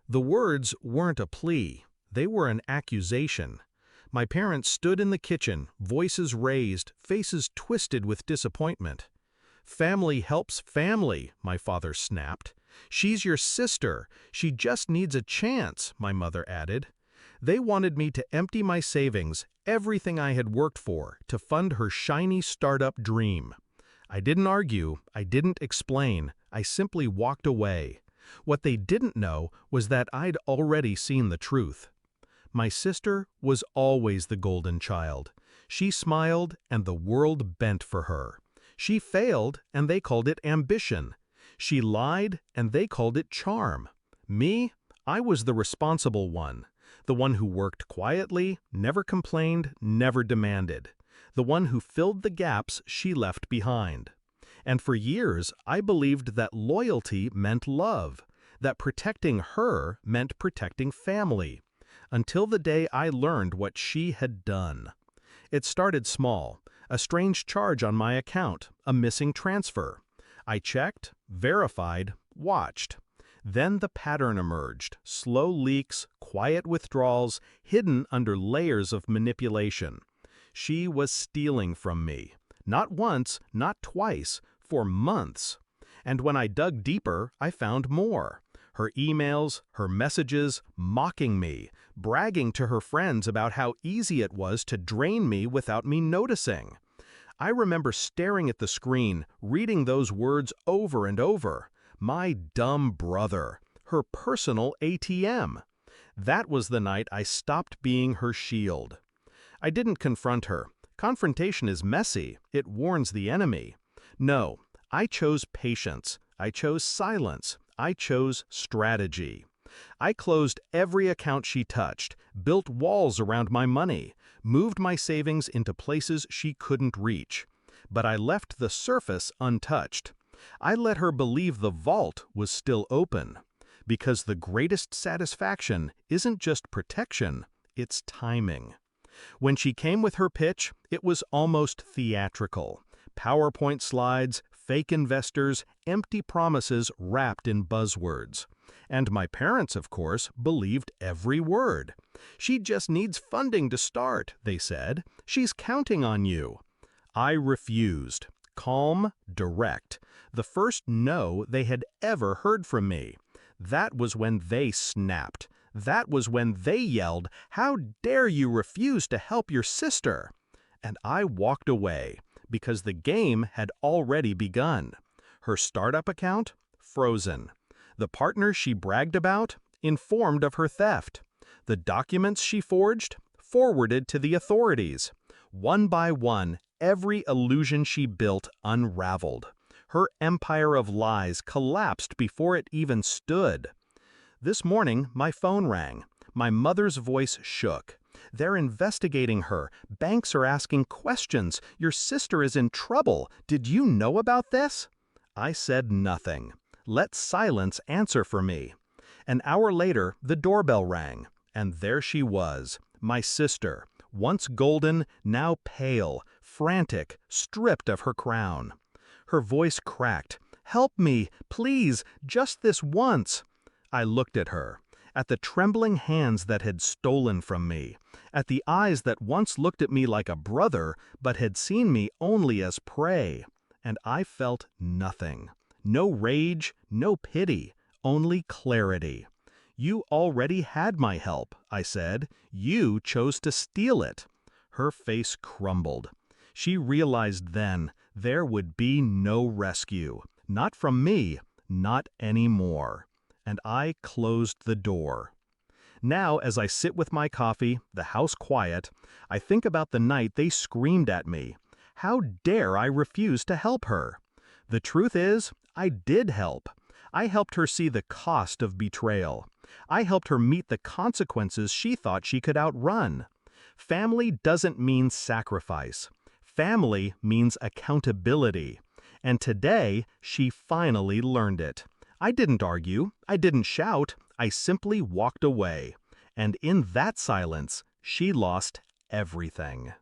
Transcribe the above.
The words weren't a plea, they were an accusation. My parents stood in the kitchen, voices raised, faces twisted with disappointment. "Family helps family," my father snapped. "She's your sister. She just needs a chance," my mother added. They wanted me to empty my savings, everything I had worked for, to fund her shiny startup dream. I didn't argue, I didn't explain, I simply walked away. What they didn't know was that I'd already seen the truth. My sister was always the golden child. She smiled and the world bent for her. She failed and they called it ambition. She lied and they called it charm. Me, I was the responsible one. The one who worked quietly, never complained, never demanded. The one who filled the gaps she left behind. And for years, I believed that loyalty meant love, that protecting her meant protecting family, until the day I learned what she had done. It started small, a strange charge on my account, a missing transfer. I checked, verified, watched. Then the pattern emerged, slow leaks, quiet withdrawals, hidden under layers of manipulation. She was stealing from me. Not once, not twice, for months. And when I dug deeper, I found more. Her emails, her messages, mocking me, bragging to her friends about how easy it was to drain me without me noticing. I remember staring at the screen, reading those words over and over. My dumb brother, her personal ATM. That was the night I stopped being her shield. I didn't confront her. Confrontation is messy. It warns the enemy. No, I chose patience. I chose silence. I chose strategy. I closed every account she touched, built walls around my money, moved my savings into places she couldn't reach. But I left the surface untouched. I let her believe the vault was still open. Because the greatest satisfaction isn't just protection, it's timing. When she came with her pitch, it was almost theatrical. PowerPoint slides, fake investors, empty promises wrapped in buzzwords. And my parents, of course, believed every word. "She just needs funding to start," they said. "She's counting on you." I refused. Calm, direct. The first no they had ever heard from me. That was when they snapped. That was when they yelled, "How dare you refuse to help your sister?" And I walked away, because the game had already begun. Her startup account? Frozen. The partner she bragged about? Informed of her theft. The documents she forged? Forwarded to the authorities. One by one, every illusion she built unraveled. Her empire of lies collapsed before it even stood. This morning, my phone rang. My mother's voice shook. "They're investigating her. Banks are asking questions. Your sister is in trouble. Did you know about this?" I said nothing. Let silence answer for me. An hour later, the doorbell rang. And there she was, my sister, once golden, now pale, frantic, stripped of her crown. Her voice cracked. "Help me, please, just this once." I looked at her, at the trembling hands that had stolen from me, at the eyes that once looked at me like a brother, but had seen me only as prey. And I felt nothing. No rage, no pity, only clarity. "You already had my help," I said. "You chose to steal it." Her face crumbled. She realized then there would be no rescue. Not from me, not anymore. And I closed the door. Now, as I sit with my coffee, the house quiet, I think about the night they screamed at me. How dare I refuse to help her? The truth is, I did help. I helped her see the cost of betrayal. I helped her meet the consequences she thought she could outrun. Family doesn't mean sacrifice. Family means accountability. And today, she finally learned it. I didn't argue. I didn't shout. I simply walked away. And in that silence, she lost everything.